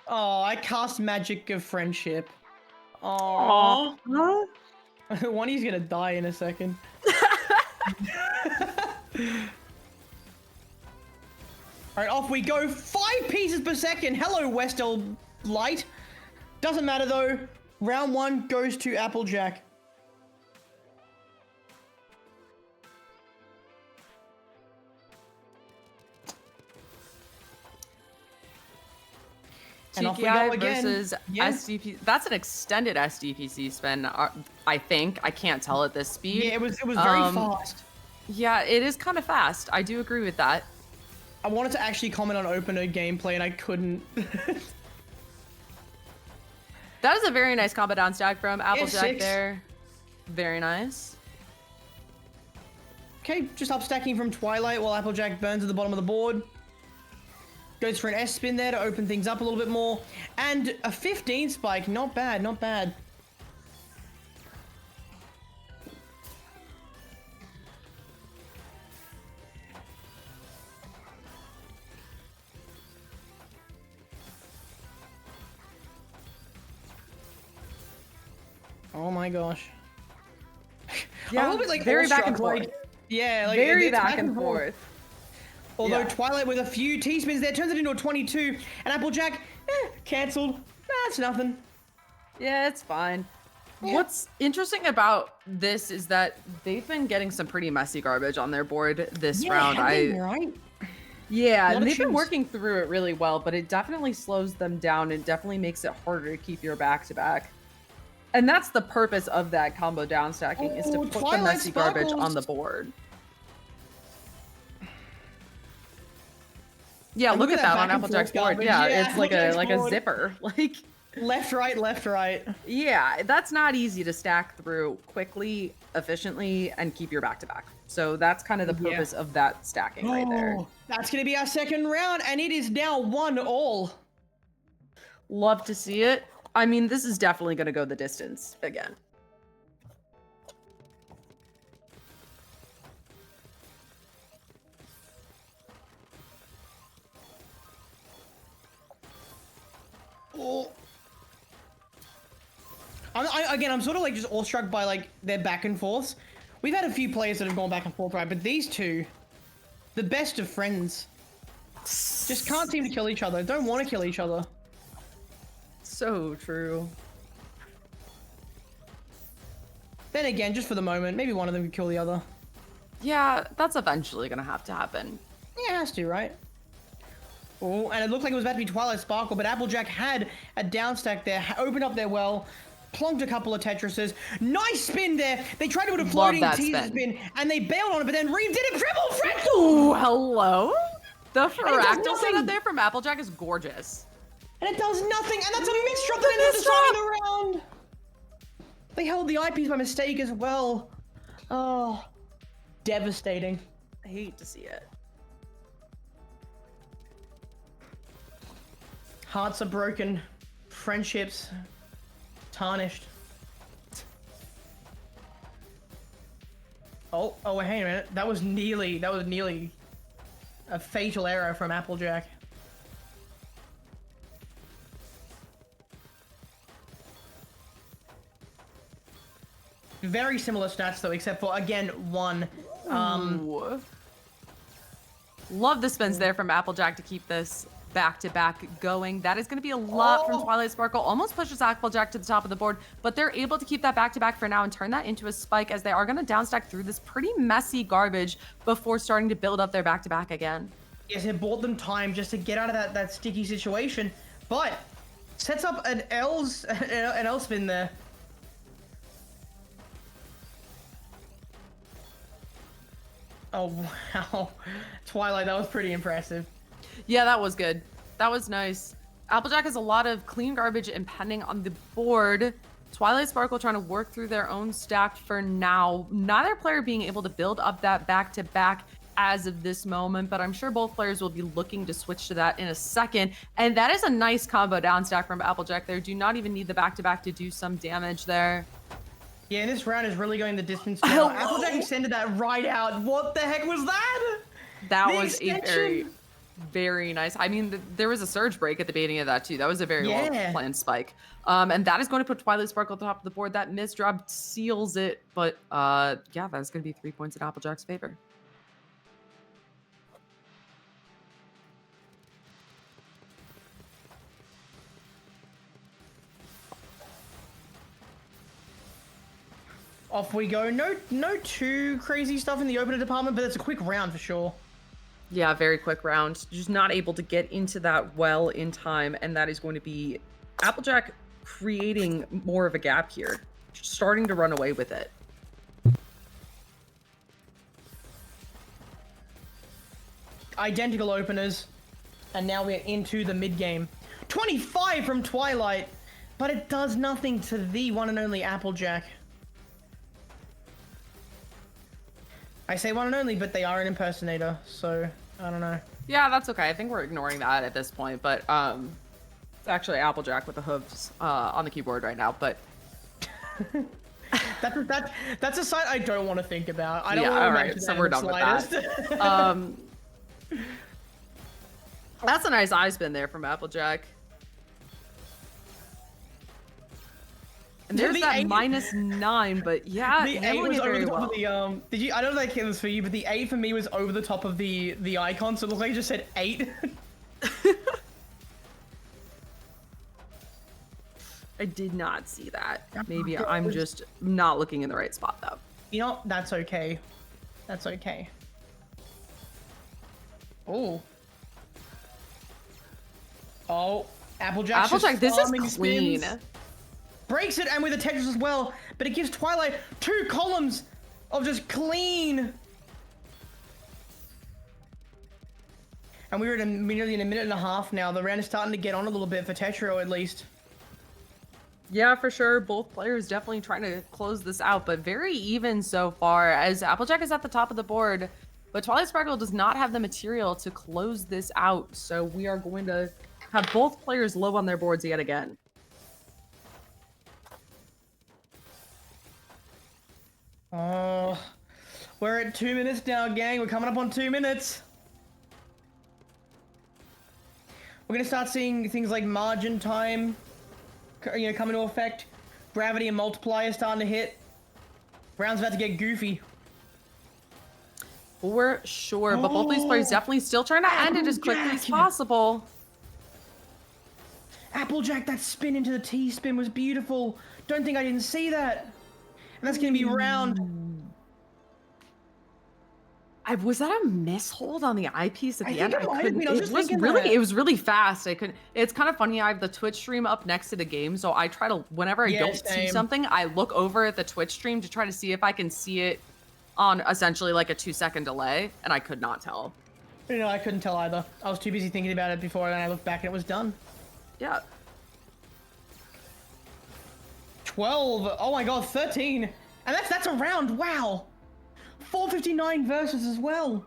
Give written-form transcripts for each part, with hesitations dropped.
Oh, I cast Magic of Friendship. Aw. Oh. One of you's gonna die in a second. Alright, off we go. 5 pieces per second. Hello, Westell Light. Doesn't matter though. Round 1 goes to Applejack. TKI versus SDP. That's an extended SDPC spin, I think. I can't tell at this speed. Yeah, it was very fast. Yeah, it is kind of fast. I do agree with that. I wanted to actually comment on opener gameplay and I couldn't. That is a very nice combo down stack from Applejack Yeah, there. Very nice. Okay, just up stacking from Twilight while Applejack burns at the bottom of the board. Goes for an S spin there to open things up a little bit more. And a 15 spike. Not bad, not bad. Oh my gosh. Yeah, a little bit like very back and awestruck, forth. Yeah, like Very it's back and forth. Although Yeah. Twilight with a few T-spins there turns it into a 22, and Applejack, cancelled. That's nothing. Yeah, it's fine. Yeah. What's interesting about this is that they've been getting some pretty messy garbage on their board this round. Right? Yeah, and of they've been choose. working through it really well, but it definitely slows them down and definitely makes it harder to keep your back-to-back. And that's the purpose of that combo down stacking, is to Oh, put the Twilight messy garbage sparkles. on the board. Yeah, And look at that back on and Applejack's forth board. garbage. Yeah, it's like Applejack's a board. zipper. Like, Left, right. yeah, that's not easy to stack through quickly, efficiently, and keep your back-to-back. So that's kind of the purpose of that stacking right there. Oh, that's going to be our second round, and it is now 1-all. Love to see it. I mean, this is definitely going to go the distance again. Oh. I'm sort of like just awestruck by like their back and forths. We've had a few players that have gone back and forth, right? But these two, the best of friends, just can't seem to kill each other. Don't want to kill each other. So true. Then again, just for the moment, maybe one of them could kill the other. Yeah, that's eventually going to have to happen. Yeah, it has to, right? Oh, and it looked like it was about to be Twilight Sparkle, but Applejack had a down stack there, opened up their well, plonked a couple of Tetrises. Nice spin there. They tried to put a floating teaser spin, and they bailed on it, but then Reeve did a triple fractal! Ooh, hello? The fractal nothing. setup there from Applejack is gorgeous. And it does nothing, and that's a misdrop that ends up deciding the round. They held the eyepiece by mistake as well. Oh, devastating. I hate to see it. Hearts are broken, friendships tarnished. Oh, hang a minute. That was nearly a fatal error from Applejack. Very similar stats though, except for again one. Ooh. Love the spins there from Applejack to keep this back-to-back going. That is going to be a lot from Twilight Sparkle. Almost pushes Applejack to the top of the board, but they're able to keep that back-to-back for now and turn that into a spike, as they are going to downstack through this pretty messy garbage before starting to build up their back-to-back again. Yes, it bought them time just to get out of that sticky situation, but sets up an L spin there. Oh wow, Twilight, that was pretty impressive. Yeah, that was good. That was nice. Applejack has a lot of clean garbage impending on the board. Twilight Sparkle trying to work through their own stack for now. Neither player being able to build up that back-to-back as of this moment, but I'm sure both players will be looking to switch to that in a second. And that is a nice combo down stack from Applejack there. Do not even need the back-to-back to do some damage there. Yeah, and this round is really going the distance now. Applejack extended that right out. What the heck was that? That The was extension. a very... Very nice. I mean, there was a surge break at the beginning of that too. That was a very well Yeah. planned spike. And that is going to put Twilight Sparkle at the top of the board. That miss drop seals it. But yeah, that's going to be 3 points in Applejack's favor. Off we go. No too crazy stuff in the opener department, but it's a quick round for sure. Yeah, very quick round. Just not able to get into that well in time, and that is going to be Applejack creating more of a gap here, starting to run away with it. Identical openers, and now we're into the mid game. 25 from Twilight, but it does nothing to the one and only Applejack. I say one and only, but they are an impersonator, so I don't know. Yeah, that's okay. I think we're ignoring that at this point, but it's actually Applejack with the hooves on the keyboard right now, but that's a side I don't want to think about. I don't yeah, want to all right, imagine so that we're in the done with that. That's a nice eye spin there from Applejack. And there's that -9, but yeah, the 8 handling was it over very the top well. of the Did you? I don't know if that was for you, but the 8 for me was over the top of the icon, so it looked like it just said 8. I did not see that. Maybe I'm just not looking in the right spot though. You know, that's okay. That's okay. Oh. Oh, Applejack. This is clean. Breaks it, and with the Tetris as well, but it gives Twilight 2 columns of just clean. And we're at nearly in a minute and a half now. The round is starting to get on a little bit for Tetro, at least. Yeah, for sure. Both players definitely trying to close this out, but very even so far as Applejack is at the top of the board, but Twilight Sparkle does not have the material to close this out. So we are going to have both players low on their boards yet again. Oh, we're at 2 minutes now, gang. We're coming up on 2 minutes. We're gonna start seeing things like margin time, you know, come into effect. Gravity and multiplier starting to hit. Round's about to get goofy. For sure, but both these players definitely still trying to end it as quickly as possible. Applejack, that spin into the T-spin was beautiful. Don't think I didn't see that. And that's gonna be round. Was that a mishold on the eyepiece at the end? It was really fast. I couldn't. It's kind of funny. I have the Twitch stream up next to the game, so I try to, whenever I don't see something, I look over at the Twitch stream to try to see if I can see it on essentially like a 2-second delay, and I could not tell. You know, I couldn't tell either. I was too busy thinking about it before, and I looked back and it was done. Yeah. 12. Oh my god, 13. And that's a round. Wow. 459 versus as well.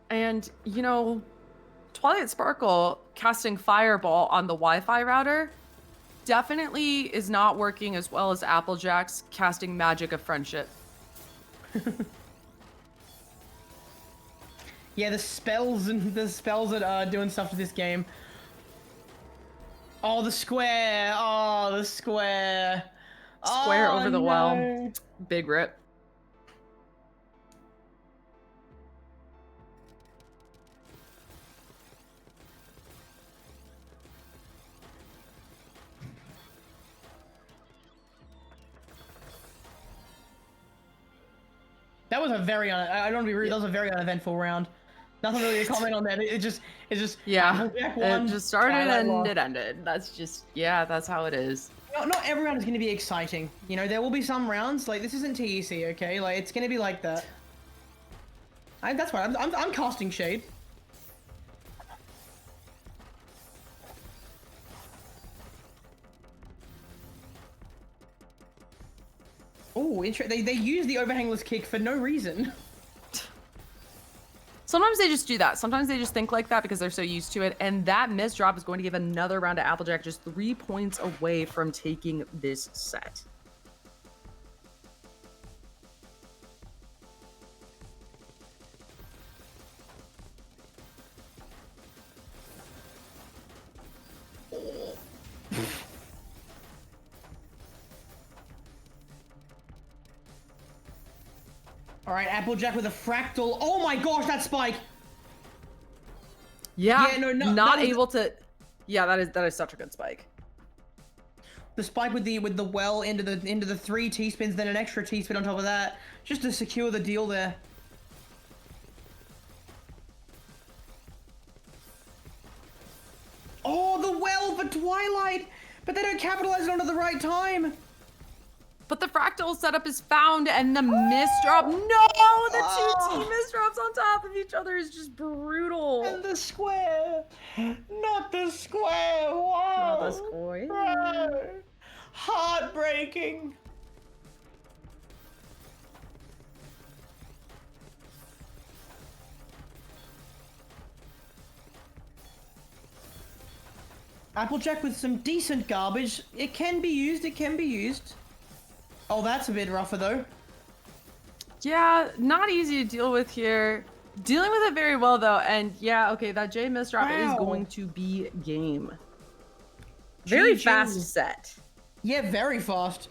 And, you know, Twilight Sparkle casting Fireball on the Wi-Fi router definitely is not working as well as Applejack's casting Magic of Friendship. Yeah, the spells that are doing stuff to this game. Oh, the square. Oh, the square. Square over the well. Big rip. That was a very I don't want to be rude. That was a very uneventful round. Nothing really to comment on that. It's just yeah. One, it just started and lost. it ended. That's just that's how it is. Not every round is going to be exciting. You know, there will be some rounds like this isn't TEC, okay? Like it's going to be like that. That's why I'm casting shade. Oh, they use the overhangless kick for no reason. Sometimes they just do that. Sometimes they just think like that because they're so used to it. And that miss drop is going to give another round to Applejack, just 3 points away from taking this set. All right, Applejack with a fractal. Oh my gosh, that spike. Yeah, Yeah, no, not that was- able to. Yeah, that is such a good spike. The spike with the well into the 3 T-spins, then an extra T-spin on top of that, just to secure the deal there. Oh, the well for Twilight, but they don't capitalize it on at the right time. But the fractal setup is found, and the misdrop. No, the two team misdrops on top of each other is just brutal. And the square, not the square. Wow. Not the square. Bro. Heartbreaking. Applejack with some decent garbage. It can be used, it can be used. Oh, that's a bit rougher though. Yeah, not easy to deal with here. Dealing with it very well though, and yeah, okay, that J misdrop is Wow. going to be game. Very GG. fast set. Yeah, very fast.